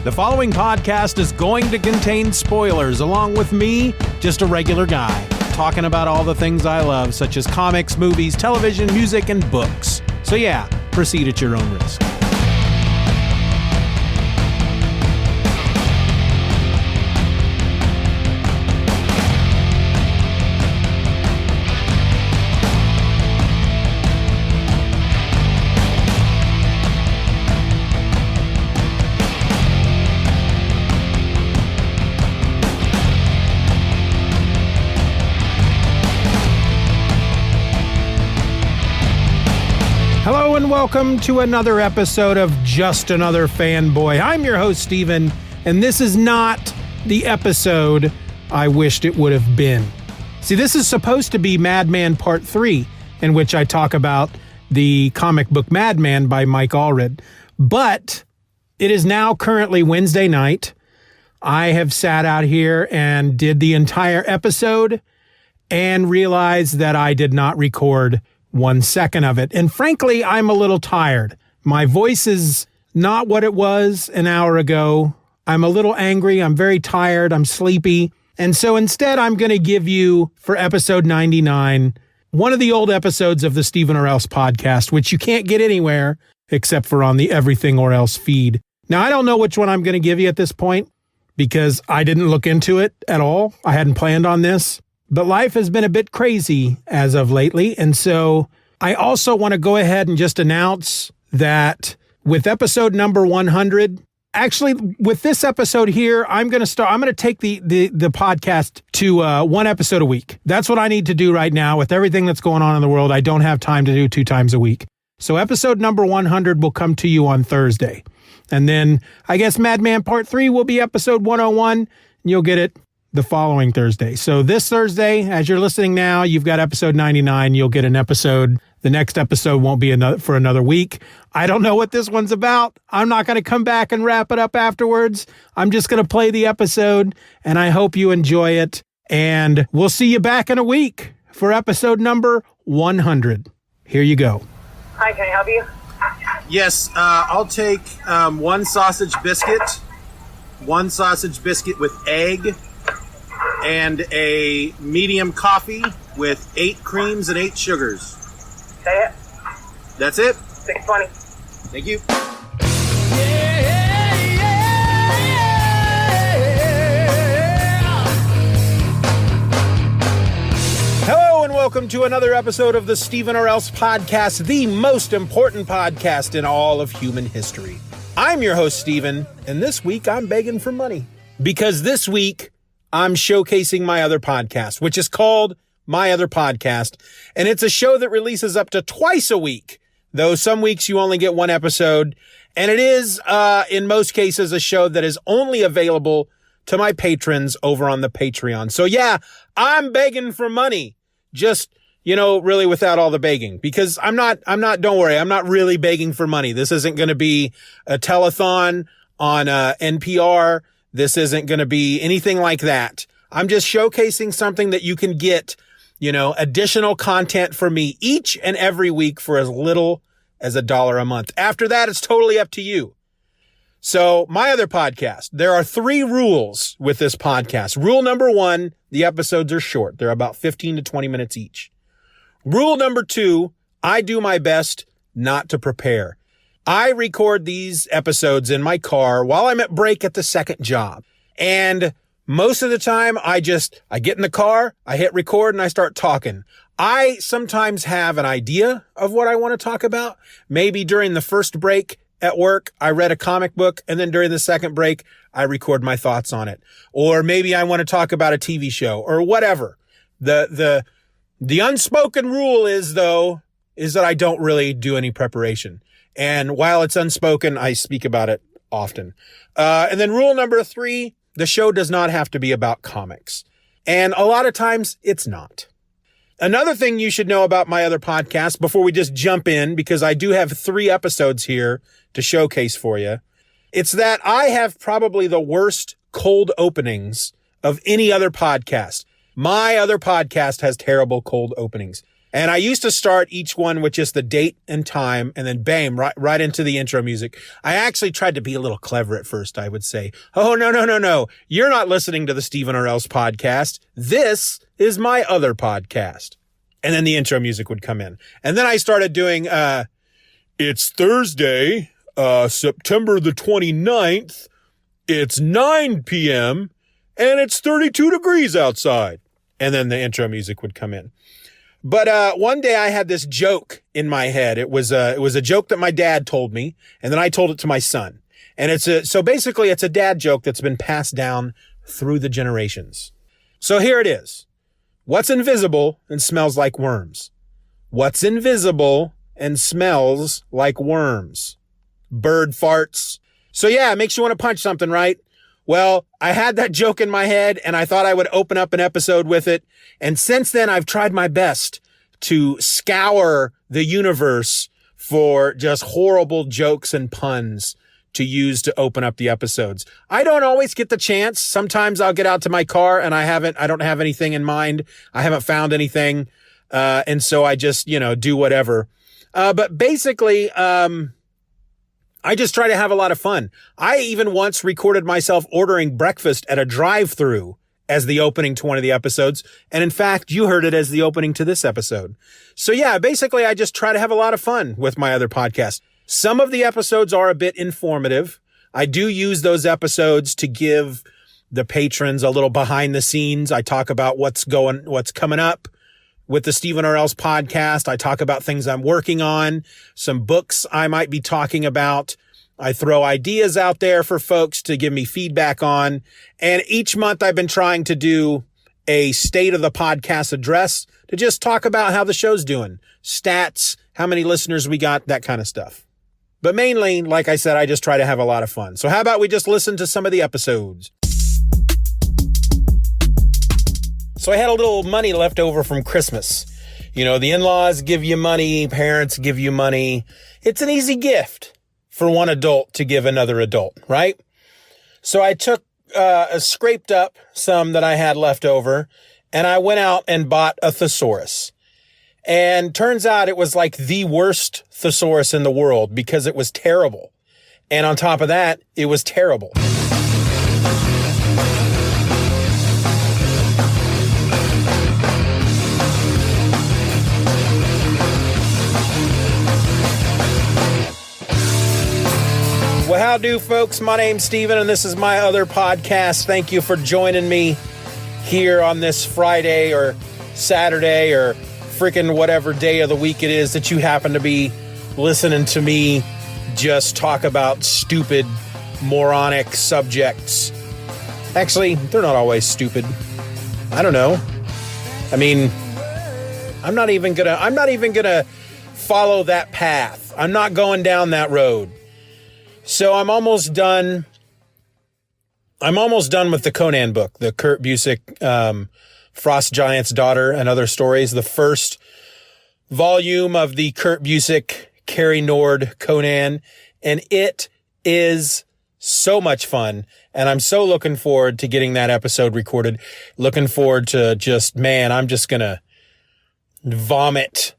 The following podcast is going to contain spoilers, along with me, just a regular guy, talking about all the things I love, such as comics, movies, television, music, and books. So yeah, proceed at your own risk. Hello and welcome to another episode of Just Another Fanboy. I'm your host, Steven, and this is not the episode I wished it would have been. See, this is supposed to be Madman Part 3, in which I talk about the comic book Madman by Mike Allred. But it is now currently Wednesday night. I have sat out here and did the entire episode and realized that I did not record 1 second of it. And frankly, I'm a little tired. My voice is not what it was an hour ago. I'm a little angry. I'm very tired. I'm sleepy. And so instead, I'm going to give you, for episode 99, one of the old episodes of the Steven or Else podcast, which you can't get anywhere except for on the Everything or Else feed. Now, I don't know which one I'm going to give you at this point because I didn't look into it at all. I hadn't planned on this. But life has been a bit crazy as of lately. And so I also want to go ahead and just announce that with episode number 100, actually with this episode here, I'm going to take the podcast to one episode a week. That's what I need to do right now with everything that's going on in the world. I don't have time to do 2 times a week. So episode number 100 will come to you on Thursday. And then I guess Madman Part 3 will be episode 101. And you'll get it the following Thursday. So this Thursday, as you're listening now, you've got episode 99. You'll get an episode. The next episode won't be for another week. I don't know what this one's about. I'm not going to come back and wrap it up afterwards. I'm just going to play the episode, and I hope you enjoy it. And we'll see you back in a week for episode number 100. Here you go. Hi, can I help you? Yes, I'll take 1 sausage biscuit, 1 sausage biscuit with egg, and a medium coffee with 8 creams and 8 sugars. Say it. That's it? $6.20. Thank you. Hello and welcome to another episode of the Steven or Else podcast, the most important podcast in all of human history. I'm your host, Steven, and this week I'm begging for money. Because this week I'm showcasing my other podcast, which is called My Other Podcast. And it's a show that releases up to twice a week, though some weeks you only get 1 episode. And it is, in most cases, a show that is only available to my patrons over on the Patreon. So yeah, I'm begging for money. Just, really without all the begging, because don't worry, I'm not really begging for money. This isn't going to be a telethon on NPR. This isn't going to be anything like that. I'm just showcasing something that you can get, additional content from me each and every week for as little as $1 a month. After that, it's totally up to you. So my other podcast, there are 3 rules with this podcast. Rule number 1, the episodes are short. They're about 15 to 20 minutes each. Rule number 2, I do my best not to prepare. I record these episodes in my car while I'm at break at the second job. And most of the time I get in the car, I hit record and I start talking. I sometimes have an idea of what I want to talk about. Maybe during the first break at work, I read a comic book, and then during the second break, I record my thoughts on it. Or maybe I want to talk about a TV show or whatever. The unspoken rule is that I don't really do any preparation. And while it's unspoken, I speak about it often. And then rule number 3, the show does not have to be about comics. And a lot of times it's not. Another thing you should know about my other podcast before we just jump in, because I do have 3 episodes here to showcase for you. It's that I have probably the worst cold openings of any other podcast. My other podcast has terrible cold openings. And I used to start each one with just the date and time and then bam, right into the intro music. I actually tried to be a little clever at first, I would say. Oh, no. You're not listening to the Stephen or Else podcast. This is my other podcast. And then the intro music would come in. And then I started doing, it's Thursday, September the 29th. It's 9 p.m. and it's 32 degrees outside. And then the intro music would come in. But one day I had this joke in my head. It was a joke that my dad told me, and then I told it to my son. And so basically it's a dad joke that's been passed down through the generations. So here it is. What's invisible and smells like worms? What's invisible and smells like worms? Bird farts. So yeah, it makes you want to punch something, right? Well, I had that joke in my head and I thought I would open up an episode with it. And since then, I've tried my best to scour the universe for just horrible jokes and puns to use to open up the episodes. I don't always get the chance. Sometimes I'll get out to my car and I don't have anything in mind. I haven't found anything. And so I just, do whatever. But basically, I just try to have a lot of fun. I even once recorded myself ordering breakfast at a drive-thru as the opening to one of the episodes. And in fact, you heard it as the opening to this episode. So yeah, basically I just try to have a lot of fun with my other podcast. Some of the episodes are a bit informative. I do use those episodes to give the patrons a little behind the scenes. I talk about what's coming up with the Stephen or Else podcast. I talk about things I'm working on, some books I might be talking about. I throw ideas out there for folks to give me feedback on. And each month I've been trying to do a state of the podcast address to just talk about how the show's doing, stats, how many listeners we got, that kind of stuff. But mainly, like I said, I just try to have a lot of fun. So how about we just listen to some of the episodes? So I had a little money left over from Christmas. The in-laws give you money, parents give you money. It's an easy gift for one adult to give another adult, right? So I took, scraped up some that I had left over and I went out and bought a thesaurus. And turns out it was like the worst thesaurus in the world because it was terrible. And on top of that, it was terrible. Well, how do, folks? My name's Stephen, and this is my other podcast. Thank you for joining me here on this Friday or Saturday or freaking whatever day of the week it is that you happen to be listening to me just talk about stupid, moronic subjects. Actually, they're not always stupid. I don't know. I mean, I'm not even gonna follow that path. I'm not going down that road. So I'm almost done with the Conan book, the Kurt Busiek, Frost Giant's Daughter and Other Stories, the first volume of the Kurt Busiek, Cary Nord Conan. And it is so much fun. And I'm so looking forward to getting that episode recorded. Looking forward to I'm just going to vomit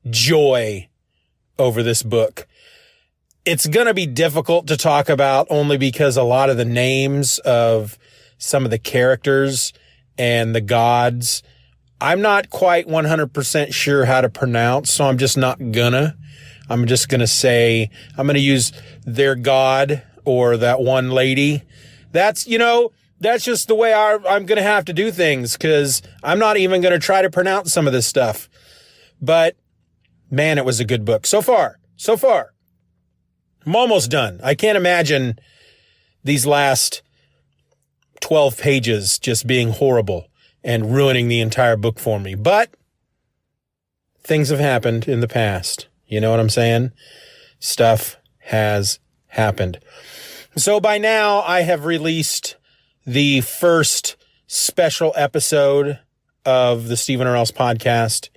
joy over this book. It's going to be difficult to talk about only because a lot of the names of some of the characters and the gods, I'm not quite 100% sure how to pronounce, so I'm just not gonna. I'm just going to say, I'm going to use their god or that one lady. That's just the way I'm going to have to do things because I'm not even going to try to pronounce some of this stuff. But man, it was a good book. So far. I'm almost done. I can't imagine these last 12 pages just being horrible and ruining the entire book for me. But things have happened in the past. You know what I'm saying? Stuff has happened. So by now I have released the first special episode of the Stephen or Else podcast,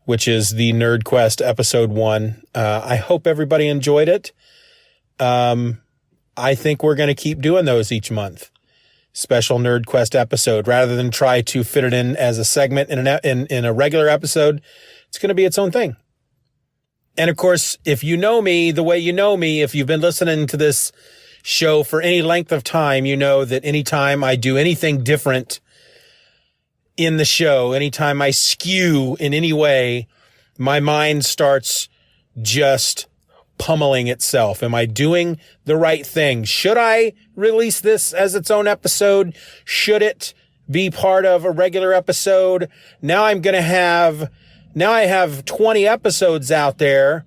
which is the Nerd Quest episode 1. I hope everybody enjoyed it. I think we're going to keep doing those each month. special Nerd Quest episode. Rather than try to fit it in as a segment in a regular episode, it's going to be its own thing. And of course, if you know me the way you know me, if you've been listening to this show for any length of time, you know that anytime I do anything different in the show, anytime I skew in any way, my mind starts just pummeling itself. Am I doing the right thing? Should I release this as its own episode? Should it be part of a regular episode? Now I have 20 episodes out there,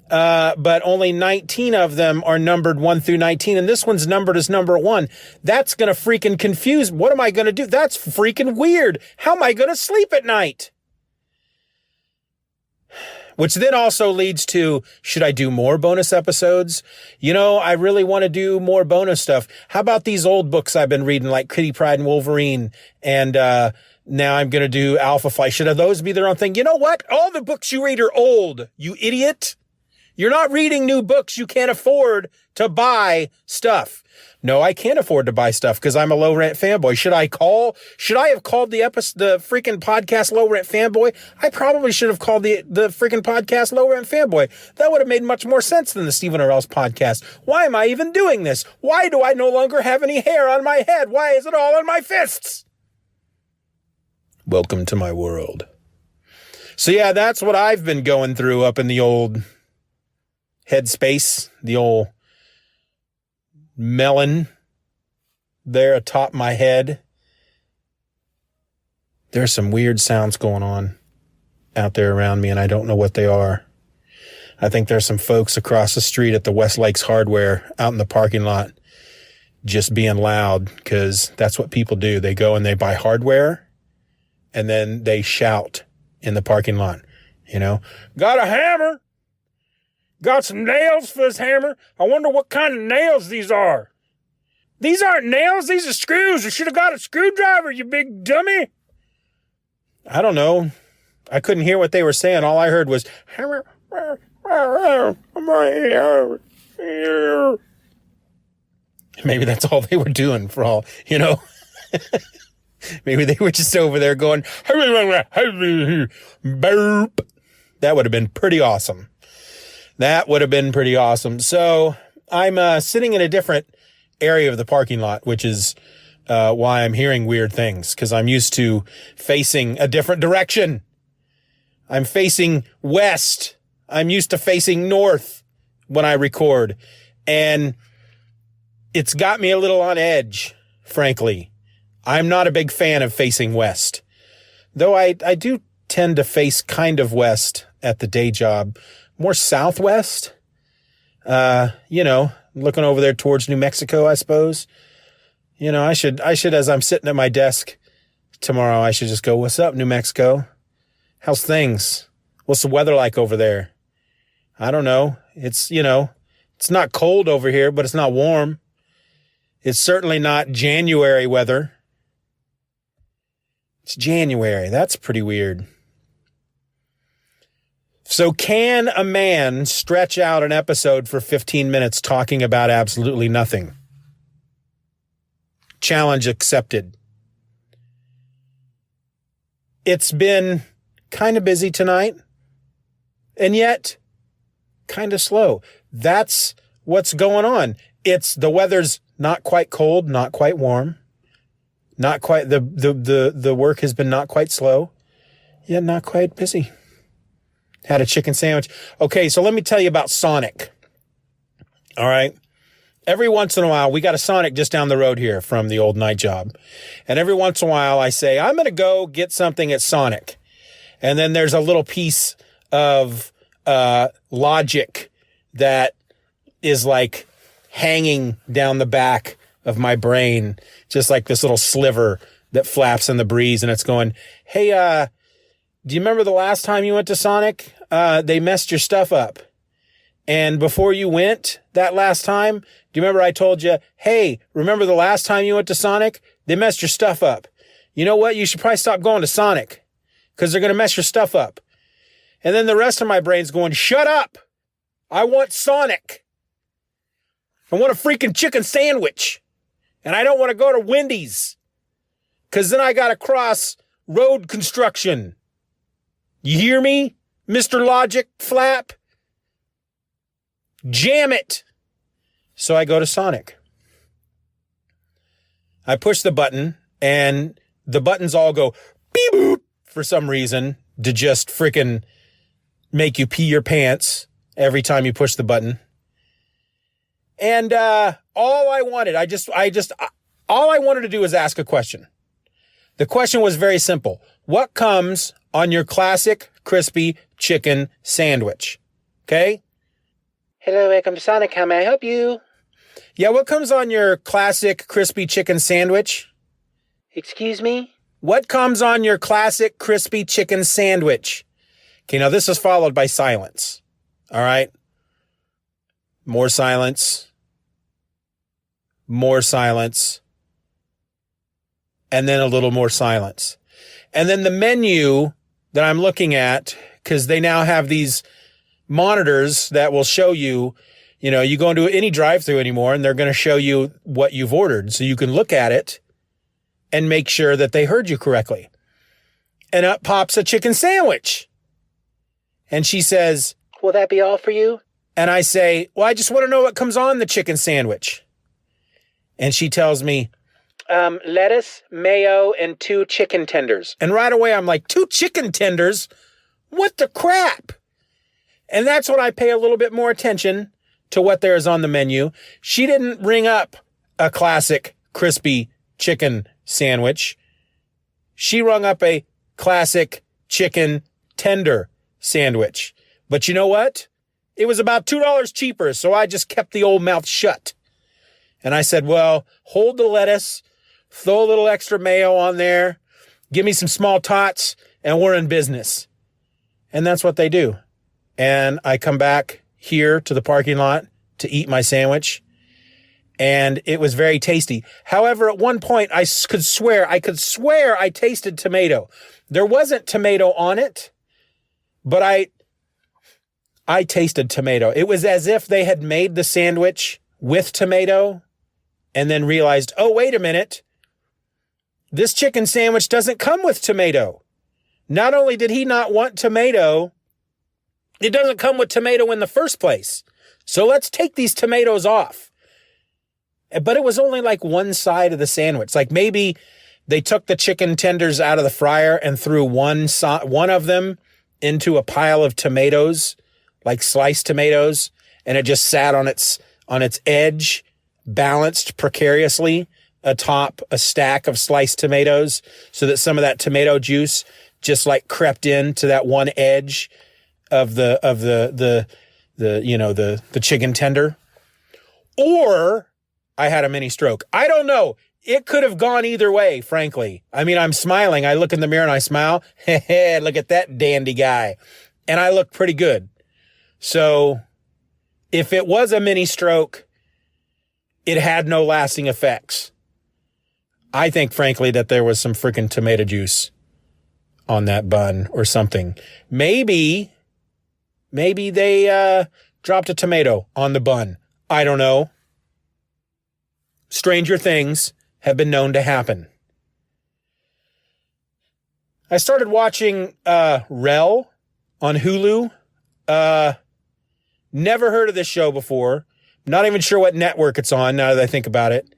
but only 19 of them are numbered 1 through 19. And this one's numbered as number 1. That's going to freaking confuse. What am I going to do? That's freaking weird. How am I going to sleep at night? Which then also leads to, should I do more bonus episodes? You know, I really want to do more bonus stuff. How about these old books I've been reading, like Kitty Pryde and Wolverine, and now I'm going to do Alpha Flight. Should those be their own thing? You know what? All the books you read are old, you idiot. You're not reading new books. You can't afford to buy stuff. No, I can't afford to buy stuff because I'm a low rent fanboy. Should I have called the freaking podcast Low Rent Fanboy? I probably should have called the freaking podcast Low Rent Fanboy. That would have made much more sense than the Stephen or Else podcast. Why am I even doing this? Why do I no longer have any hair on my head? Why is it all on my fists? Welcome to my world. So yeah, that's what I've been going through up in the old headspace, the old melon there atop my head. There's some weird sounds going on out there around me, and I don't know what they are. I think there's some folks across the street at the West Lakes Hardware out in the parking lot just being loud, because that's what people do. They go and they buy hardware, and then they shout in the parking lot, you know, got a hammer. Got some nails for this hammer. I wonder what kind of nails these are. These aren't nails. These are screws. You should have got a screwdriver, you big dummy. I don't know. I couldn't hear what they were saying. All I heard was hammer. Maybe that's all they were doing for all, you know. Maybe they were just over there going, burp. That would have been pretty awesome. That would have been pretty awesome. So I'm sitting in a different area of the parking lot, which is why I'm hearing weird things, because I'm used to facing a different direction. I'm facing west. I'm used to facing north when I record. And it's got me a little on edge, frankly. I'm not a big fan of facing west, though I do tend to face kind of west at the day job. More southwest, you know, looking over there towards New Mexico, I suppose. You know, I should, as I'm sitting at my desk tomorrow, I should just go, what's up, New Mexico? How's things? What's the weather like over there? I don't know. It's, you know, it's not cold over here, but it's not warm. It's certainly not January weather. It's January. That's pretty weird. So can a man stretch out an episode for 15 minutes talking about absolutely nothing? Challenge accepted. It's been kind of busy tonight, and yet kind of slow. That's what's going on. The weather's not quite cold, not quite warm, not quite, the work has been not quite slow, yet not quite busy. Had a chicken sandwich. Okay, so let me tell you about Sonic. All right. Every once in a while, we got a Sonic just down the road here from the old night job. And every once in a while, I say, I'm going to go get something at Sonic. And then there's a little piece of logic that is like hanging down the back of my brain, just like this little sliver that flaps in the breeze. And it's going, hey, do you remember the last time you went to Sonic? They messed your stuff up. And before you went that last time, do you remember I told you, hey, remember the last time you went to Sonic? They messed your stuff up. You know what? You should probably stop going to Sonic because they're going to mess your stuff up. And then the rest of my brain's going, shut up. I want Sonic. I want a freaking chicken sandwich. And I don't want to go to Wendy's because then I got to cross road construction. You hear me, Mr. Logic Flap? Jam it. So I go to Sonic. I push the button and the buttons all go beep boop for some reason to just freaking make you pee your pants every time you push the button. And all I wanted to do was ask a question. The question was very simple. What comes on your classic crispy chicken sandwich? Okay? Hello, welcome to Sonic. How may I help you? Yeah, what comes on your classic crispy chicken sandwich? Excuse me? What comes on your classic crispy chicken sandwich? Okay, now this is followed by silence. All right? More silence. More silence. And then a little more silence. And then the menu that I'm looking at, because they now have these monitors that will show you, you go into any drive-thru anymore and they're going to show you what you've ordered. So you can look at it and make sure that they heard you correctly. And up pops a chicken sandwich. And she says, will that be all for you? And I say, well, I just want to know what comes on the chicken sandwich. And she tells me, lettuce, mayo, and 2 chicken tenders. And right away, I'm like, 2 chicken tenders? What the crap? And that's when I pay a little bit more attention to what there is on the menu. She didn't ring up a classic crispy chicken sandwich. She rung up a classic chicken tender sandwich. But you know what? It was about $2 cheaper, so I just kept the old mouth shut. And I said, well, hold the lettuce, throw a little extra mayo on there, give me some small tots, and we're in business. And that's what they do. And I come back here to the parking lot to eat my sandwich, and it was very tasty. However, at one point, I could swear I tasted tomato. There wasn't tomato on it, but I tasted tomato. It was as if they had made the sandwich with tomato and then realized, oh, wait a minute. This chicken sandwich doesn't come with tomato. Not only did he not want tomato, it doesn't come with tomato in the first place. So let's take these tomatoes off. But it was only like one side of the sandwich. Like maybe they took the chicken tenders out of the fryer and threw one of them into a pile of tomatoes, like sliced tomatoes, and it just sat on its edge, balanced precariously atop a stack of sliced tomatoes, so that some of that tomato juice just like crept into that one edge of the chicken tender. Or I had a mini stroke. I don't know. It could have gone either way, frankly. I mean, I'm smiling. I look in the mirror and I smile. Hey, look at that dandy guy. And I look pretty good. So if it was a mini stroke, it had no lasting effects. I think, frankly, that there was some freaking tomato juice on that bun or something. Maybe they dropped a tomato on the bun. I don't know. Stranger things have been known to happen. I started watching Rel on Hulu. Never heard of this show before. Not even sure what network it's on now that I think about it.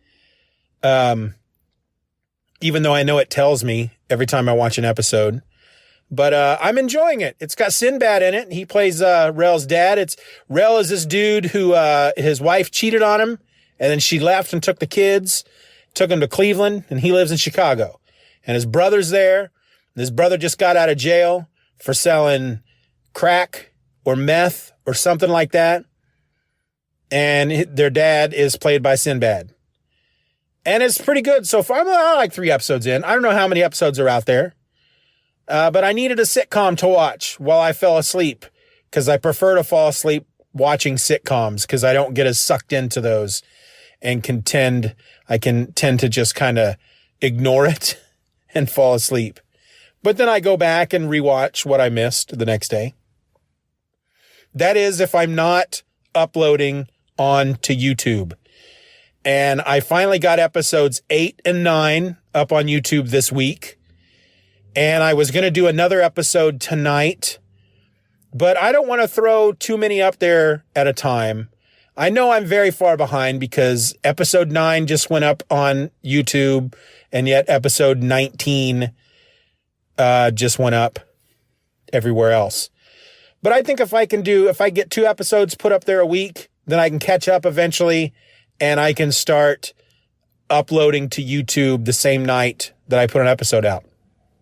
Even though I know it tells me every time I watch an episode. But I'm enjoying it. It's got Sinbad in it. He plays Rel's dad. Rel is this dude who his wife cheated on him, and then she left and took the kids, took him to Cleveland, and he lives in Chicago. And his brother's there. His brother just got out of jail for selling crack or meth or something like that. And their dad is played by Sinbad. And it's pretty good so far. I'm like 3 episodes in. I don't know how many episodes are out there. But I needed a sitcom to watch while I fell asleep, because I prefer to fall asleep watching sitcoms, because I don't get as sucked into those and I can tend to just kind of ignore it and fall asleep. But then I go back and rewatch what I missed the next day. That is if I'm not uploading onto YouTube. And I finally got episodes 8 and 9 up on YouTube this week. And I was going to do another episode tonight, but I don't want to throw too many up there at a time. I know I'm very far behind because episode 9 just went up on YouTube, and yet episode 19 just went up everywhere else. But I think if I get 2 episodes put up there a week, then I can catch up eventually, and I can start uploading to YouTube the same night that I put an episode out.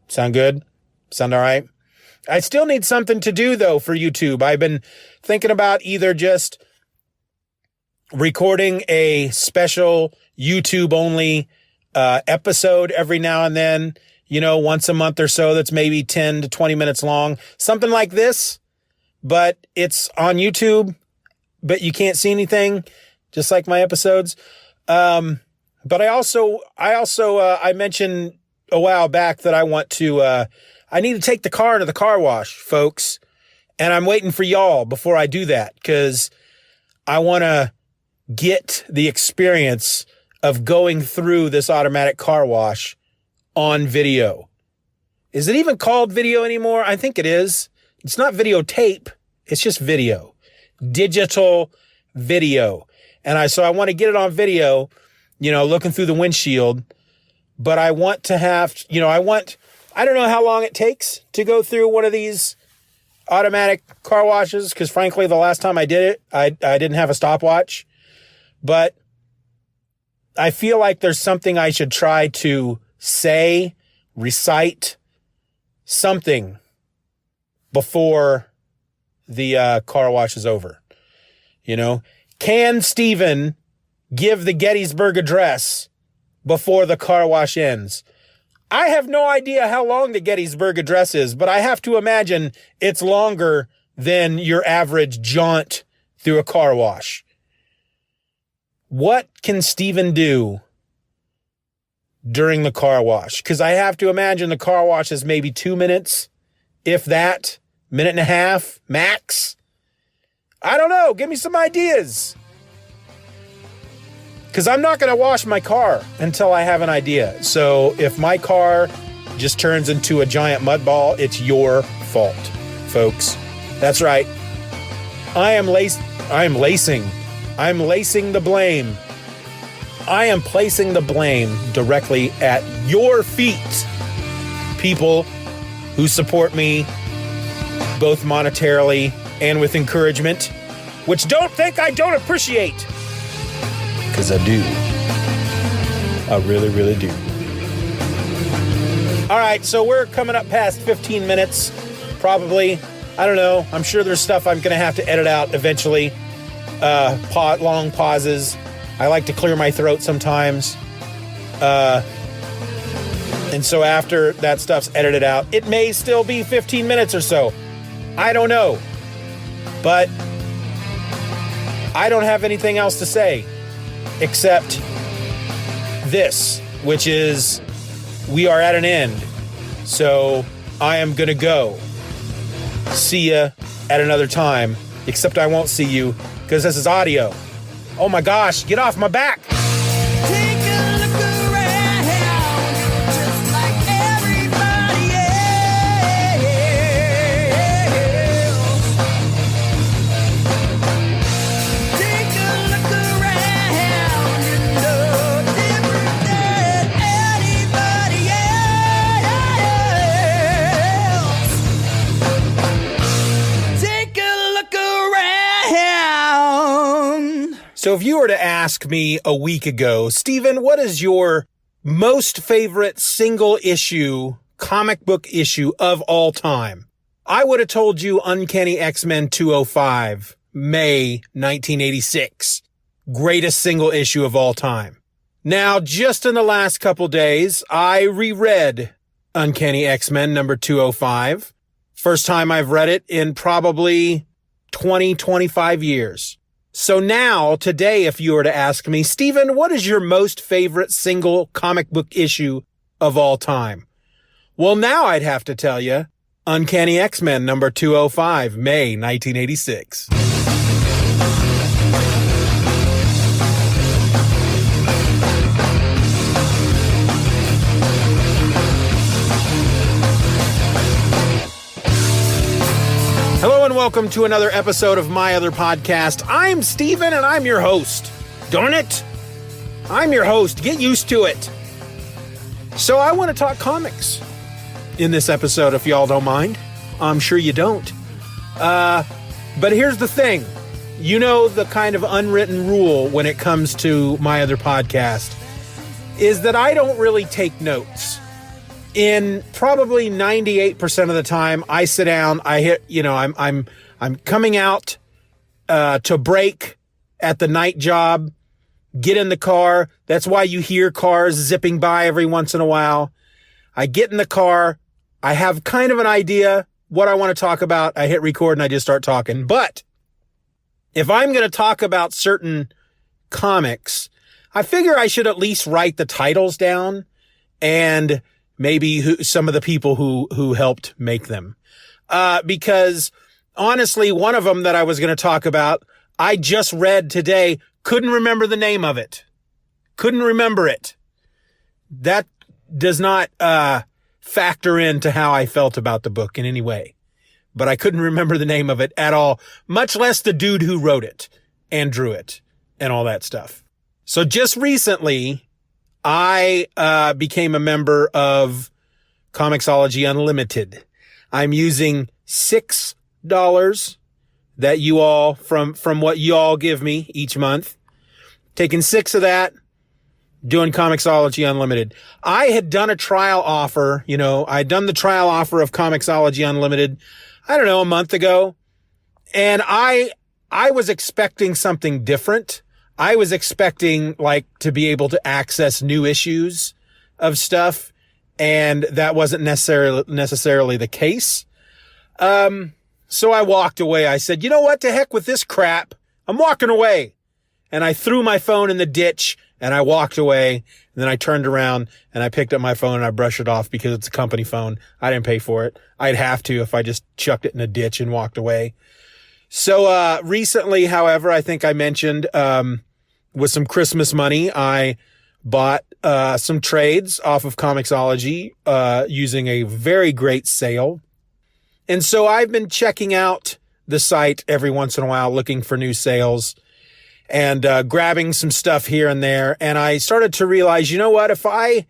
Sound good? Sound all right? I still need something to do, though, for YouTube. I've been thinking about either just recording a special YouTube-only episode every now and then, once a month or so, that's maybe 10 to 20 minutes long. Something like this, but it's on YouTube, but you can't see anything, just like my episodes. But I mentioned a while back that I need to take the car to the car wash, folks. And I'm waiting for y'all before I do that, because I want to get the experience of going through this automatic car wash on video. Is it even called video anymore? I think it is. It's not videotape. It's just video. Digital video. And so I want to get it on video, looking through the windshield. But I want to have, I don't know how long it takes to go through one of these automatic car washes, because frankly, the last time I did it, I didn't have a stopwatch. But I feel like there's something I should try to say, recite, something before the car wash is over. Can Stephen give the Gettysburg Address before the car wash ends? I have no idea how long the Gettysburg Address is, but I have to imagine it's longer than your average jaunt through a car wash. What can Stephen do during the car wash? Because I have to imagine the car wash is maybe 2 minutes, if that, minute and a half, max. I don't know. Give me some ideas. Because I'm not going to wash my car until I have an idea. So if my car just turns into a giant mud ball, it's your fault, folks. That's right. I'm lacing the blame. I am placing the blame directly at your feet, people who support me both monetarily and with encouragement, which don't think I don't appreciate. Because I do. I really, really do. All right, so we're coming up past 15 minutes, probably. I don't know. I'm sure there's stuff I'm going to have to edit out eventually. Long pauses. I like to clear my throat sometimes. And so after that stuff's edited out, it may still be 15 minutes or so. I don't know. But I don't have anything else to say except this, which is we are at an end. So I am going to go. See ya at another time, except I won't see you because this is audio. Oh my gosh, get off my back. Take a look around, just like everybody else. Take a look around, you're no different than anybody else. Take a look around. So if you were to ask me a week ago, Stephen, what is your most favorite single issue, comic book issue of all time? I would have told you Uncanny X-Men 205, May 1986. Greatest single issue of all time. Now, just in the last couple days, I reread Uncanny X-Men number 205. First time I've read it in probably 25 years. So now, today, if you were to ask me, Stephen, what is your most favorite single comic book issue of all time? Well, now I'd have to tell you, Uncanny X-Men number 205, May 1986. welcome to another episode of My Other Podcast. I'm Steven and I'm your host. Darn it! I'm your host. Get used to it. So I want to talk comics in this episode, if y'all don't mind. I'm sure you don't. But here's the thing. You know, the kind of unwritten rule when it comes to My Other Podcast is that I don't really take notes. In probably 98% of the time, I sit down, I hit, I'm coming out to break at the night job, get in the car. That's why you hear cars zipping by every once in a while. I get in the car. I have kind of an idea what I want to talk about. I hit record and I just start talking. But if I'm going to talk about certain comics, I figure I should at least write the titles down and maybe some of the people who helped make them. Because honestly, one of them that I was going to talk about, I just read today, couldn't remember the name of it. Couldn't remember it. That does not, factor into how I felt about the book in any way. But I couldn't remember the name of it at all, much less the dude who wrote it and drew it and all that stuff. So just recently, I became a member of Comixology Unlimited. I'm using $6 that you all, from what you all give me each month, taking $6 of that, doing Comixology Unlimited. I had done a trial offer, I'd done the trial offer of Comixology Unlimited, I don't know, a month ago. And I was expecting something different. I was expecting to be able to access new issues of stuff, and that wasn't necessarily the case. So I walked away. I said, you know what? To heck with this crap. I'm walking away. And I threw my phone in the ditch and I walked away. And then I turned around and I picked up my phone and I brushed it off because it's a company phone. I didn't pay for it. I'd have to if I just chucked it in a ditch and walked away. So, recently, however, I think I mentioned, with some Christmas money, I bought, some trades off of Comixology, using a very great sale. And so I've been checking out the site every once in a while, looking for new sales and, grabbing some stuff here and there. And I started to realize, you know what? If I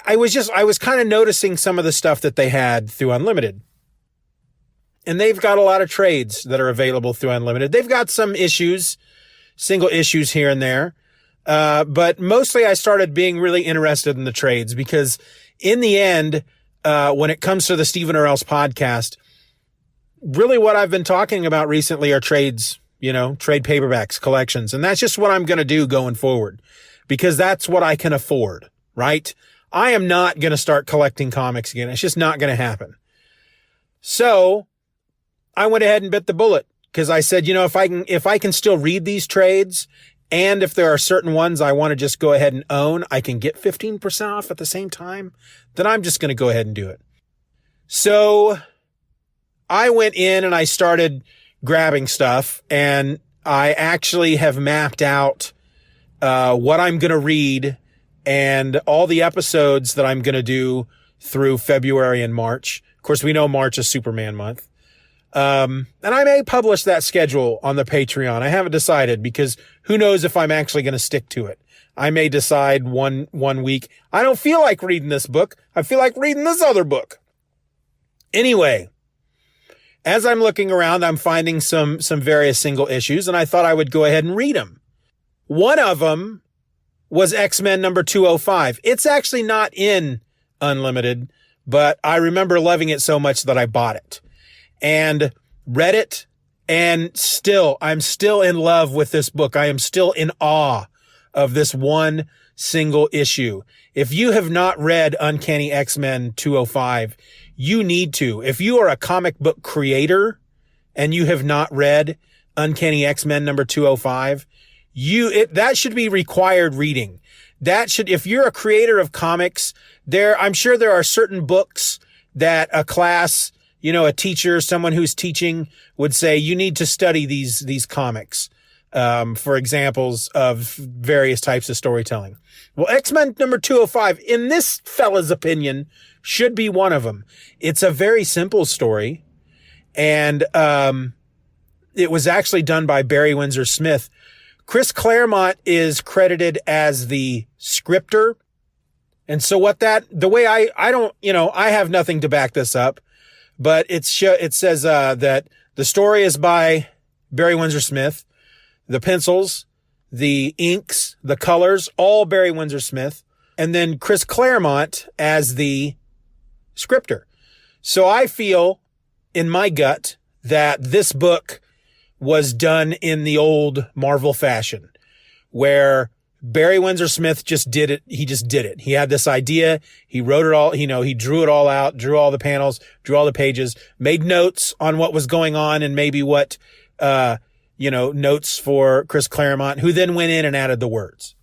was kind of noticing some of the stuff that they had through Unlimited. And they've got a lot of trades that are available through Unlimited. They've got some issues, single issues here and there. But mostly I started being really interested in the trades because in the end, when it comes to the Steven or Else podcast, really what I've been talking about recently are trades, trade paperbacks, collections. And that's just what I'm going to do going forward because that's what I can afford, right? I am not going to start collecting comics again. It's just not going to happen. So I went ahead and bit the bullet because I said, if I can still read these trades and if there are certain ones I want to just go ahead and own, I can get 15% off at the same time, then I'm just going to go ahead and do it. So I went in and I started grabbing stuff and I actually have mapped out, what I'm going to read and all the episodes that I'm going to do through February and March. Of course, we know March is Superman month. And I may publish that schedule on the Patreon. I haven't decided because who knows if I'm actually going to stick to it. I may decide one week. I don't feel like reading this book. I feel like reading this other book. Anyway, as I'm looking around, I'm finding some various single issues and I thought I would go ahead and read them. One of them was X-Men number 205. It's actually not in Unlimited, but I remember loving it so much that I bought it. And read it, and I'm still in love with this book. I am still in awe of this one single issue. If you have not read Uncanny X-Men 205, you need to. If you are a comic book creator and you have not read Uncanny X-Men number 205, that should be required reading. If you're a creator of comics, I'm sure there are certain books that a class, a teacher, someone who's teaching would say, you need to study these comics, for examples of various types of storytelling. Well, X-Men number 205, in this fella's opinion, should be one of them. It's a very simple story. And it was actually done by Barry Windsor Smith. Chris Claremont is credited as the scripter. And so the way I don't, I have nothing to back this up, but it says that the story is by Barry Windsor Smith, the pencils, the inks, the colors, all Barry Windsor Smith, and then Chris Claremont as the scripter. So I feel in my gut that this book was done in the old Marvel fashion, where Barry Windsor Smith just did it. He just did it. He had this idea. He wrote it all, he drew it all out, drew all the panels, drew all the pages, made notes on what was going on and maybe what, notes for Chris Claremont, who then went in and added the words.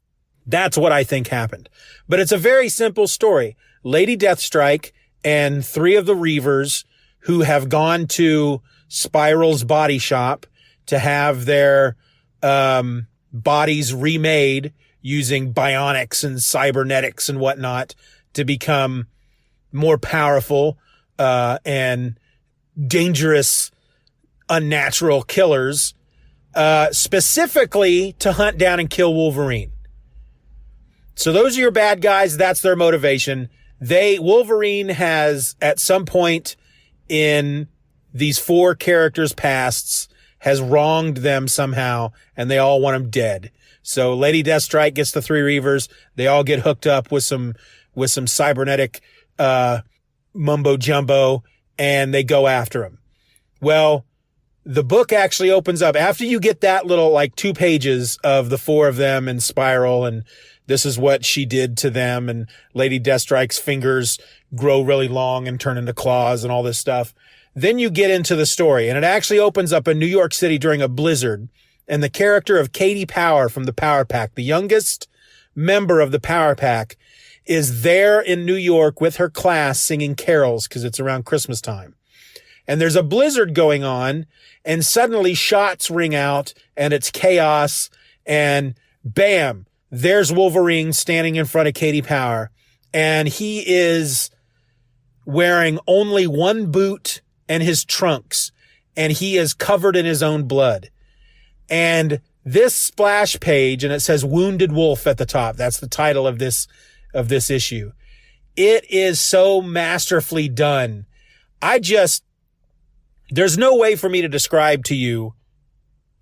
That's what I think happened. But it's a very simple story. Lady Deathstrike and 3 of the Reavers who have gone to Spiral's body shop to have their, bodies remade using bionics and cybernetics and whatnot to become more powerful, and dangerous, unnatural killers, specifically to hunt down and kill Wolverine. So those are your bad guys. That's their motivation. Wolverine has at some point in these 4 characters' pasts has wronged them somehow, and they all want him dead. So Lady Deathstrike gets the 3 Reavers. They all get hooked up with some cybernetic, mumbo jumbo, and they go after him. Well, the book actually opens up after you get that little 2 pages of the 4 of them in Spiral, and this is what she did to them, and Lady Deathstrike's fingers grow really long and turn into claws and all this stuff. Then you get into the story, and it actually opens up in New York City during a blizzard, and the character of Katie Power from the Power Pack, the youngest member of the Power Pack, is there in New York with her class singing carols because it's around Christmas time. And there's a blizzard going on, and suddenly shots ring out, and it's chaos, and bam, there's Wolverine standing in front of Katie Power, and he is wearing only one boot and his trunks, and he is covered in his own blood. And this splash page, and it says Wounded Wolf at the top. That's the title of this issue. It is so masterfully done. There's no way for me to describe to you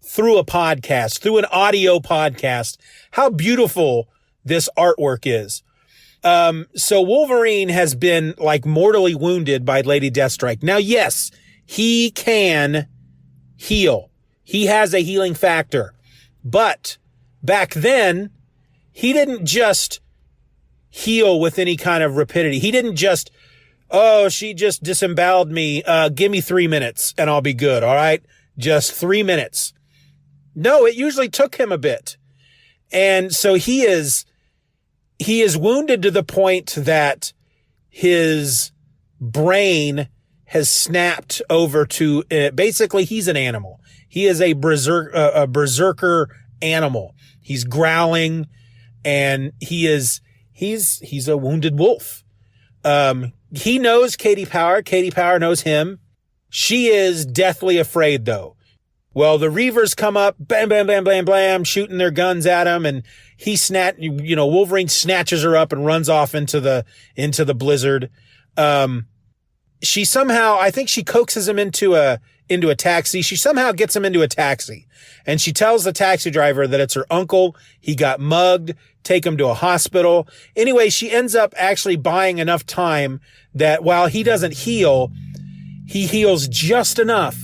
through a podcast, through an audio podcast, how beautiful this artwork is. So Wolverine has been mortally wounded by Lady Deathstrike. Now, yes, he can heal. He has a healing factor. But back then, he didn't just heal with any kind of rapidity. He didn't just, she just disemboweled me. Give me 3 minutes and I'll be good. All right. Just 3 minutes. No, it usually took him a bit. And so he is wounded to the point that his brain has snapped over to, basically he's an animal. He is a berserker animal. He's growling, and he's a wounded wolf. He knows Katie Power. Katie Power knows him. She is deathly afraid though. Well, the Reavers come up, bam, bam, bam, bam, bam, shooting their guns at him, and Wolverine snatches her up and runs off into the blizzard. She somehow, I think she coaxes him into a taxi. She somehow gets him into a taxi, and she tells the taxi driver that it's her uncle. He got mugged, take him to a hospital. Anyway, she ends up actually buying enough time that while he doesn't heal, he heals just enough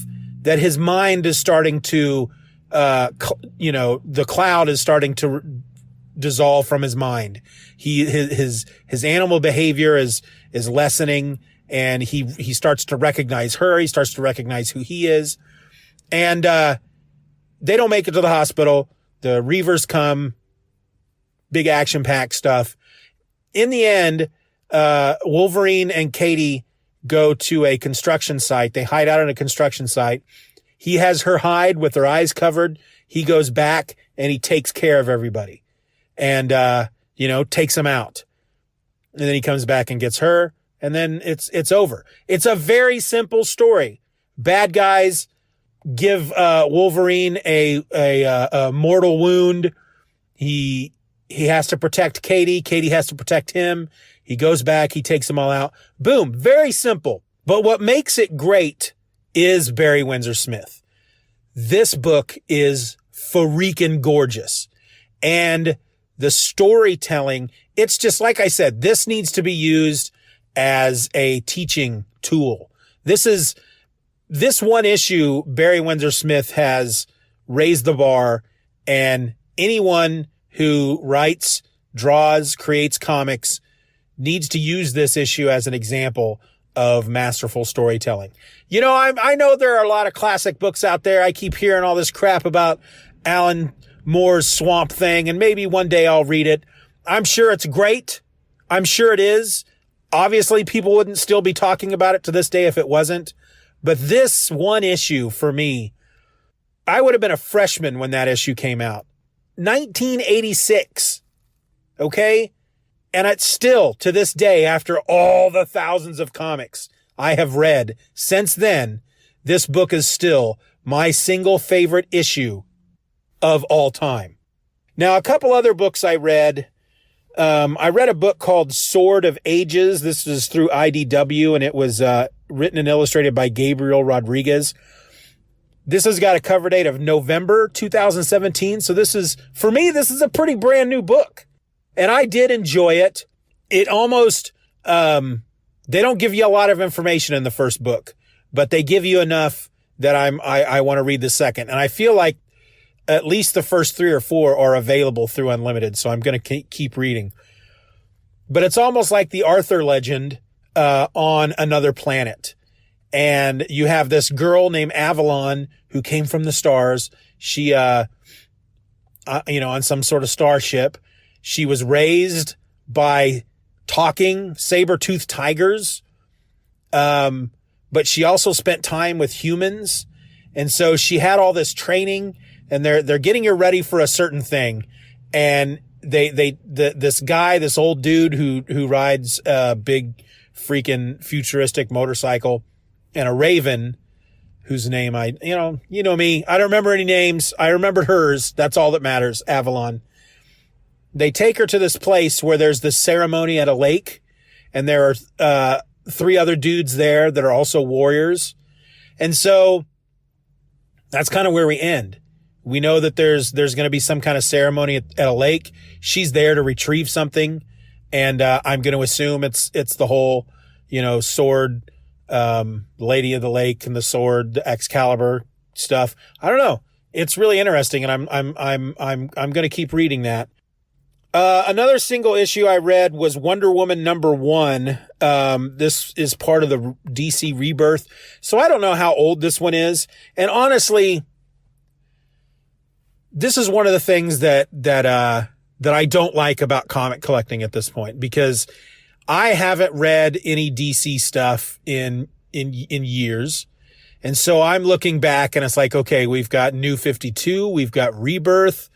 that his mind is starting to, the cloud is starting to dissolve from his mind. His animal behavior is lessening, and he starts to recognize her. He starts to recognize who he is. And, they don't make it to the hospital. The Reavers come, big action-packed stuff. In the end, Wolverine and Katie go to a construction site. They hide out on a construction site. He has her hide with her eyes covered. He goes back and he takes care of everybody and, takes them out. And then he comes back and gets her, and then it's over. It's a very simple story, bad guys give Wolverine a mortal wound. He has to protect Katie. Katie has to protect him. He goes back. He takes them all out. Boom. Very simple. But what makes it great is Barry Windsor Smith. This book is freaking gorgeous. And the storytelling, it's just like I said, this needs to be used as a teaching tool. This one issue, Barry Windsor Smith has raised the bar, and anyone who writes, draws, creates comics needs to use this issue as an example of masterful storytelling. You know, I know there are a lot of classic books out there. I keep hearing all this crap about Alan Moore's Swamp Thing, and maybe one day I'll read it. I'm sure it's great. I'm sure it is. Obviously, people wouldn't still be talking about it to this day if it wasn't. But this one issue for me, I would have been a freshman when that issue came out. 1986. Okay? And it's still, to this day, after all the thousands of comics I have read since then, this book is still my single favorite issue of all time. Now, a couple other books I read. I read a book called Sword of Ages. This is through IDW, and it was written and illustrated by Gabriel Rodriguez. This has got a cover date of November 2017. So this is, for me, this is a pretty brand new book. And I did enjoy it. It almost, they don't give you a lot of information in the first book, but they give you enough that I want to read the second. And I feel like at least the first 3 or 4 are available through Unlimited. So I'm going to keep reading. But it's almost like the Arthur legend, on another planet. And you have this girl named Avalon who came from the stars. She, on some sort of starship. She was raised by talking saber-toothed tigers. But she also spent time with humans. And so she had all this training, and they're getting her ready for a certain thing. And this guy, this old dude who rides a big freaking futuristic motorcycle, and a raven whose name you know me. I don't remember any names. I remembered hers. That's all that matters. Avalon. They take her to this place where there's this ceremony at a lake, and there are 3 other dudes there that are also warriors. And so that's kind of where we end. We know that there's going to be some kind of ceremony at a lake. She's there to retrieve something. And, I'm going to assume it's the whole, sword, Lady of the Lake and the sword, the Excalibur stuff. I don't know. It's really interesting. And I'm going to keep reading that. Another single issue I read was Wonder Woman #1. This is part of the DC Rebirth. So I don't know how old this one is. And honestly, this is one of the things that I don't like about comic collecting at this point, because I haven't read any DC stuff in years. And so I'm looking back, and it's like, okay, we've got New 52, we've got Rebirth.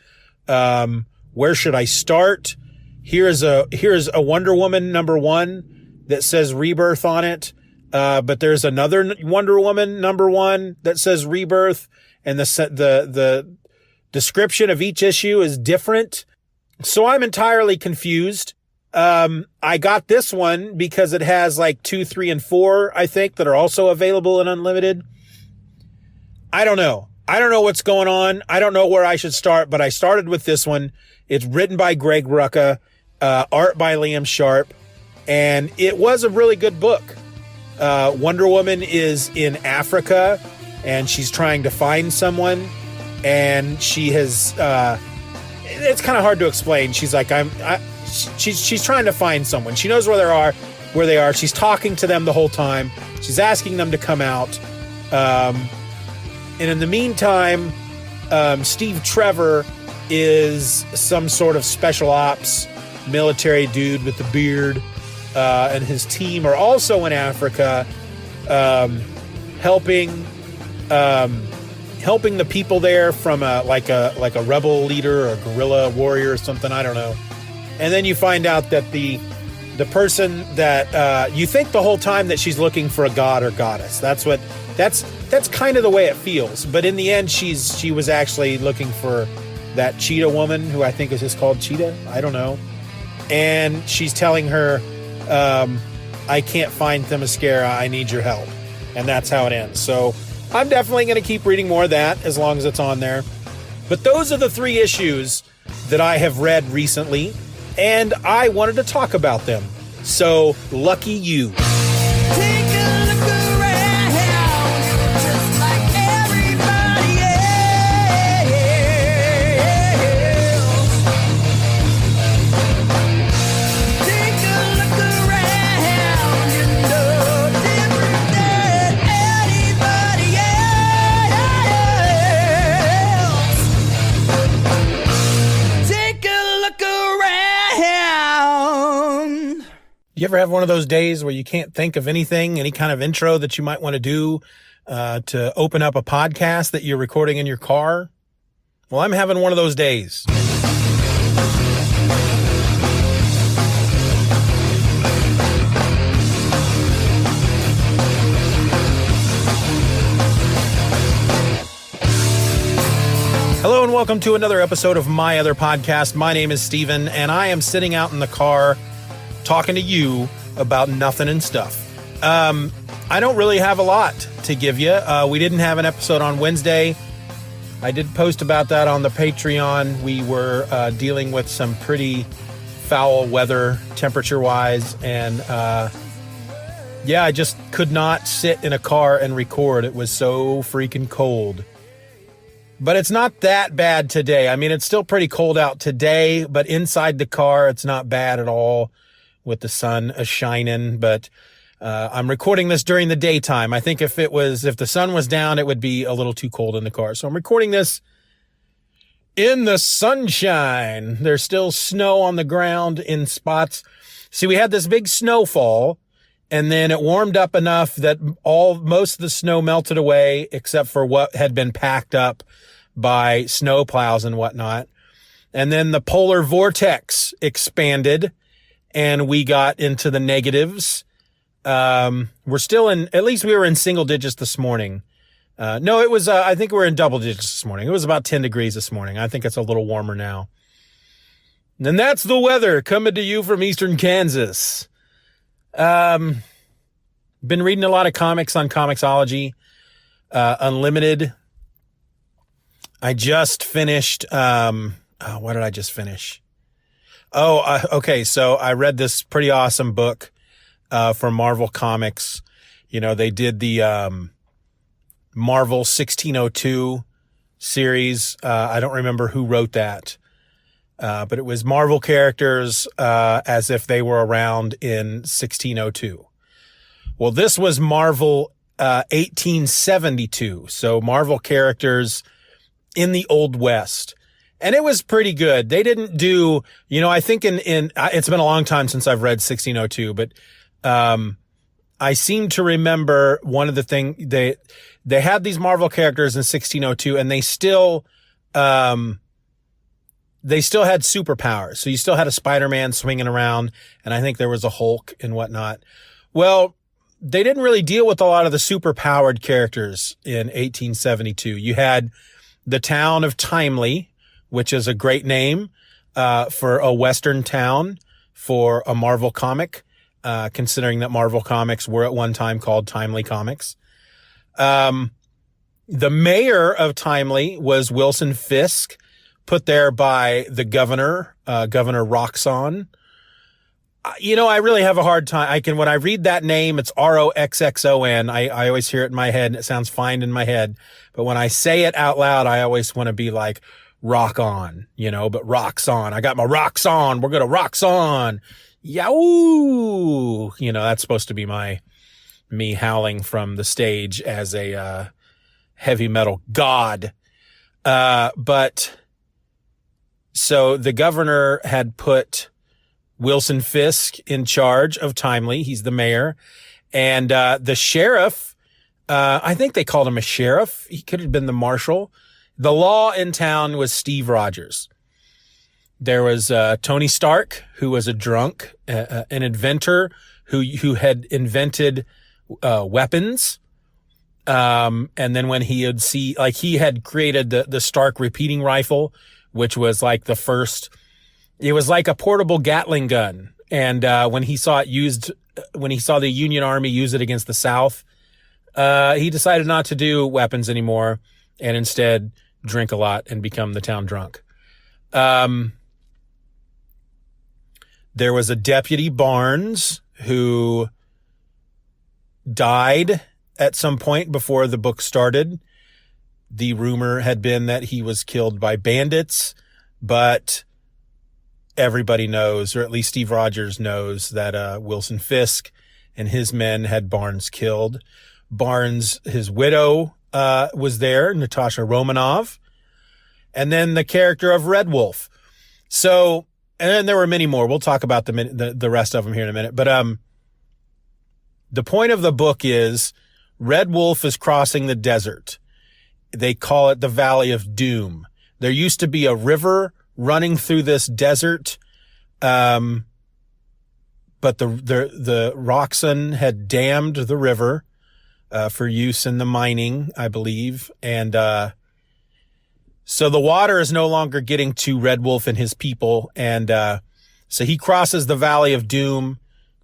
Where should I start? Here's a Wonder Woman #1 that says Rebirth on it. But there's another Wonder Woman #1 that says Rebirth, and the description of each issue is different. So I'm entirely confused. I got this one because it has like 2, 3, and 4, I think, that are also available in Unlimited. I don't know. I don't know what's going on. I don't know where I should start, but I started with this one. It's written by Greg Rucka, art by Liam Sharp, and it was a really good book. Wonder Woman is in Africa, and she's trying to find someone, and she has, it's kind of hard to explain. She's like, she's trying to find someone. She knows where they are. She's talking to them the whole time. She's asking them to come out. And in the meantime, Steve Trevor is some sort of special ops military dude with the beard, and his team are also in Africa, helping the people there from like a rebel leader or a guerrilla warrior or something. I don't know. And then you find out that the person that you think the whole time that she's looking for a god or goddess. That's that's kind of the way it feels. But in the end, she was actually looking for that cheetah woman, who I think is just called Cheetah. I don't know. And she's telling her, I can't find Themyscira. I need your help. And that's how it ends. So I'm definitely going to keep reading more of that as long as it's on there. But those are the 3 issues that I have read recently, and I wanted to talk about them. So lucky you. Take a look around, you're just like everybody else. Take a look around, you're no different than anybody else. Take a look around. You ever have one of those days where you can't think of anything, any kind of intro that you might want to do to open up a podcast that you're recording in your car? Well, I'm having one of those days. Hello and welcome to another episode of My Other Podcast. My name is Steven, and I am sitting out in the car talking to you about nothing and stuff. I don't really have a lot to give you. We didn't have an episode on Wednesday. I did post about that on the Patreon. We were dealing with some pretty foul weather temperature-wise, and I just could not sit in a car and record. It was so freaking cold. But it's not that bad today. I mean, it's still pretty cold out today, but inside the car, it's not bad at all with the sun a-shining. But I'm recording this during the daytime. I think if the sun was down, it would be a little too cold in the car. So I'm recording this in the sunshine. There's still snow on the ground in spots. See, we had this big snowfall, and then it warmed up enough that most of the snow melted away, except for what had been packed up by snow plows and whatnot. And then the polar vortex expanded, and we got into the negatives. We're still at least we were in single digits this morning. No, it was, I think we were in double digits this morning. It was about 10 degrees this morning. I think it's a little warmer now. And that's the weather coming to you from Eastern Kansas. Been reading a lot of comics on Comixology, Unlimited. I just finished, what did I just finish? Okay. So I read this pretty awesome book, from Marvel Comics. You know, they did the, Marvel 1602 series. I don't remember who wrote that. But it was Marvel characters, as if they were around in 1602. Well, this was Marvel, 1872. So Marvel characters in the Old West. And it was pretty good. They didn't do, I think it's been a long time since I've read 1602, but, I seem to remember one of the things they had these Marvel characters in 1602, and they still had superpowers. So you still had a Spider-Man swinging around, and I think there was a Hulk and whatnot. Well, they didn't really deal with a lot of the superpowered characters in 1872. You had the town of Timely, which is a great name, for a Western town for a Marvel comic, considering that Marvel Comics were at one time called Timely Comics. The mayor of Timely was Wilson Fisk, put there by the governor, Governor Roxxon. I really have a hard time. When I read that name, it's Roxxon. I always hear it in my head and it sounds fine in my head. But when I say it out loud, I always want to be like, rock on, but rocks on. I got my rocks on. We're going to rocks on. Yow! That's supposed to be me howling from the stage as a, heavy metal god. But so the governor had put Wilson Fisk in charge of Timely. He's the mayor. And, the sheriff, I think they called him a sheriff. He could have been the marshal. The law in town was Steve Rogers. There was, Tony Stark, who was a drunk, an inventor who had invented, weapons. And then when he would see, like, he had created the Stark repeating rifle, which was like the first, it was like a portable Gatling gun. And, when he saw the Union Army use it against the South, he decided not to do weapons anymore and instead drink a lot and become the town drunk. There was a Deputy Barnes who died at some point before the book started. The rumor had been that he was killed by bandits, but everybody knows, or at least Steve Rogers knows, that Wilson Fisk and his men had Barnes killed. Barnes, his widow, was there, Natasha Romanoff, and then the character of Red Wolf. So, and then there were many more. We'll talk about the rest of them here in a minute. But the point of the book is Red Wolf is crossing the desert. They call it the Valley of Doom. There used to be a river running through this desert, but the Roxxon had dammed the river for use in the mining, I believe, and so the water is no longer getting to Red Wolf and his people, and so he crosses the Valley of Doom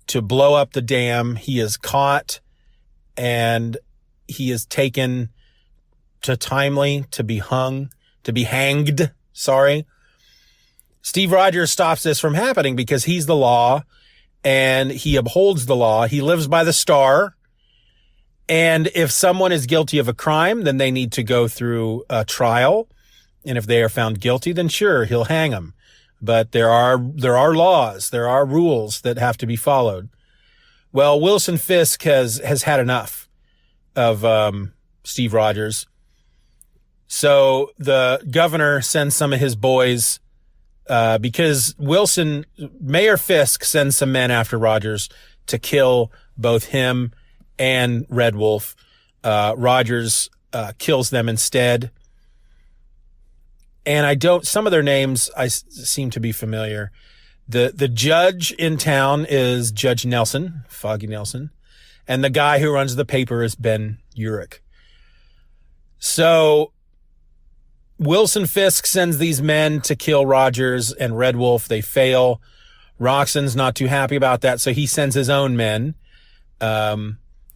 to blow up the dam. He is caught, and he is taken to Timely to be hanged. Sorry. Steve Rogers stops this from happening because he's the law, and he upholds the law. He lives by the star. And if someone is guilty of a crime, then they need to go through a trial. And if they are found guilty, then sure, he'll hang them. But there are laws, there are rules that have to be followed. Well, Wilson Fisk has had enough of Steve Rogers. So the governor sends some of his boys, because Mayor Fisk sends some men after Rogers to kill both him and Red Wolf. Rogers kills them instead. And some of their names seem to be familiar. The judge in town is Judge Nelson, Foggy Nelson, and the guy who runs the paper is Ben Urich. So Wilson Fisk sends these men to kill Rogers and Red Wolf. They fail. Roxxon's not too happy about that, so he sends his own men.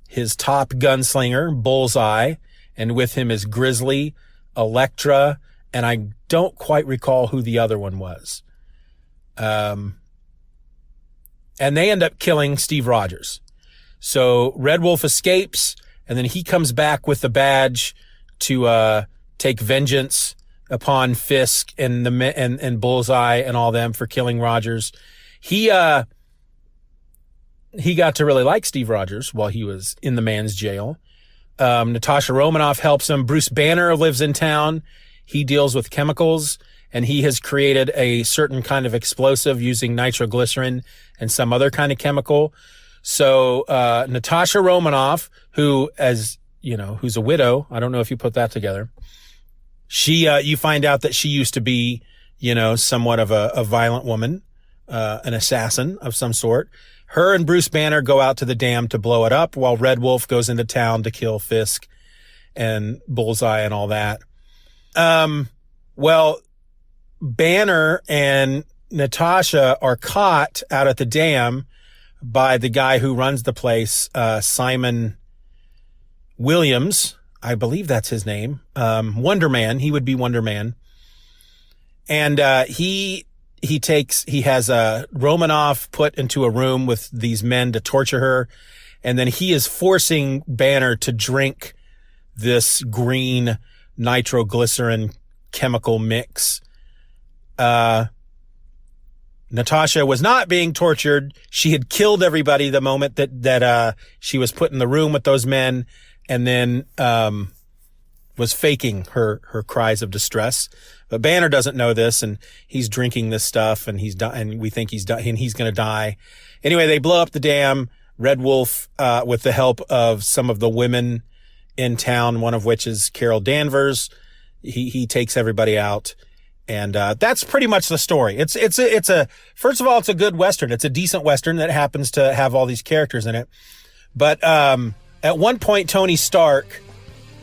His top gunslinger, Bullseye, and with him is Grizzly, Elektra, and I don't quite recall who the other one was. And they end up killing Steve Rogers. So Red Wolf escapes, and then he comes back with the badge to take vengeance upon Fisk and Bullseye and all them for killing Rogers. He got to really like Steve Rogers while he was in the man's jail. Natasha Romanoff helps him. Bruce Banner lives in town. He deals with chemicals, and he has created a certain kind of explosive using nitroglycerin and some other kind of chemical. So Natasha Romanoff, who's a widow, I don't know if you put that together. You find out that she used to be, somewhat of a violent woman, an assassin of some sort. Her and Bruce Banner go out to the dam to blow it up while Red Wolf goes into town to kill Fisk and Bullseye and all that. Well, Banner and Natasha are caught out at the dam by the guy who runs the place, Simon Williams. I believe that's his name. Wonder Man. He would be Wonder Man. And, he has Romanoff put into a room with these men to torture her. And then he is forcing Banner to drink this green nitroglycerin chemical mix. Natasha was not being tortured. She had killed everybody the moment that she was put in the room with those men, and then was faking her cries of distress. But Banner doesn't know this, and he's drinking this stuff, and we think he's going to die. Anyway, they blow up the dam. Red Wolf, with the help of some of the women in town, one of which is Carol Danvers, he takes everybody out. And that's pretty much the story. First of all, it's a good Western. It's a decent Western that happens to have all these characters in it. But at one point, Tony Stark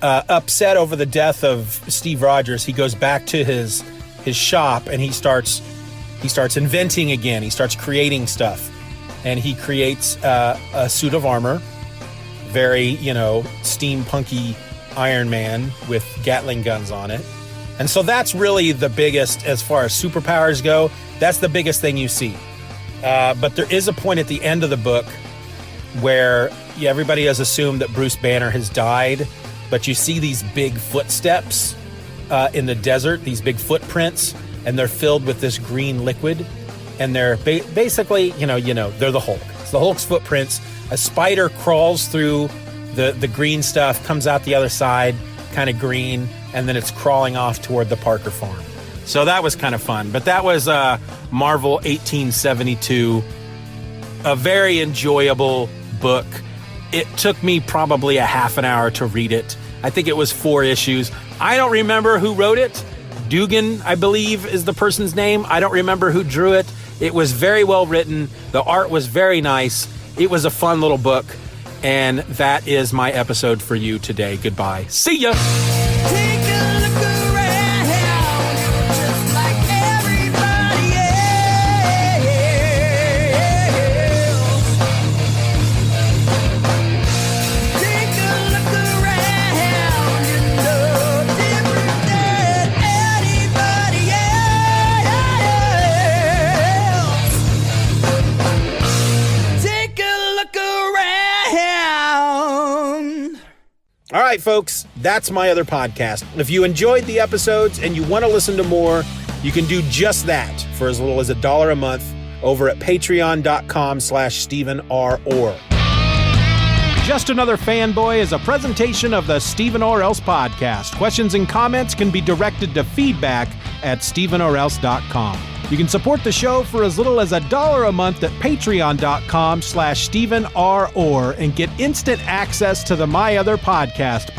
upset over the death of Steve Rogers, he goes back to his shop and he starts inventing again. He starts creating stuff, and he creates a suit of armor, very, steampunky Iron Man with Gatling guns on it. And so that's really the biggest, as far as superpowers go, that's the biggest thing you see. But there is a point at the end of the book where everybody has assumed that Bruce Banner has died, but you see these big footsteps in the desert, these big footprints, and they're filled with this green liquid. And they're basically, they're the Hulk. It's the Hulk's footprints. A spider crawls through the green stuff, comes out the other side, kind of green, and then it's crawling off toward the Parker farm. So that was kind of fun. But that was Marvel 1872, a very enjoyable book. It took me probably a half an hour to read it. I think it was 4 issues. I don't remember who wrote it. Dugan, I believe, is the person's name. I don't remember who drew it. It was very well written. The art was very nice. It was a fun little book. And that is my episode for you today. Goodbye. See ya. Take a look around, you're just like everybody else. Take a look around, you're no different than anybody else. Take a look around. All right, folks, that's my other podcast. If you enjoyed the episodes and you want to listen to more, you can do just that for as little as $1 a month over at patreon.com/Stephen R. Orr. Just Another Fanboy is a presentation of the Stephen or Else podcast. Questions and comments can be directed to feedback@StephenOrElse.com. You can support the show for as little as $1 a month at patreon.com/Stephen R. Orr and get instant access to the My Other Podcast,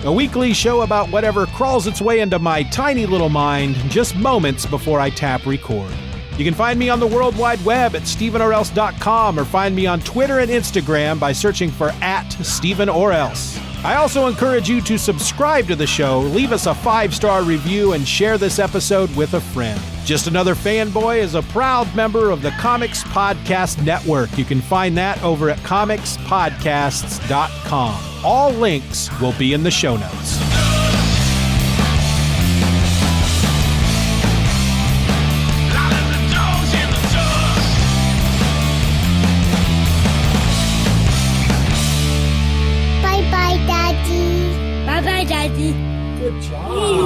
a weekly show about whatever crawls its way into my tiny little mind just moments before I tap record. You can find me on the World Wide Web at StephenOrElse.com or find me on Twitter and Instagram by searching for @StephenOrElse. I also encourage you to subscribe to the show, leave us a 5-star review, and share this episode with a friend. Just Another Fanboy is a proud member of the Comics Podcast Network. You can find that over at comicspodcasts.com. All links will be in the show notes. Bye-bye, Daddy. Bye-bye, Daddy. Good job.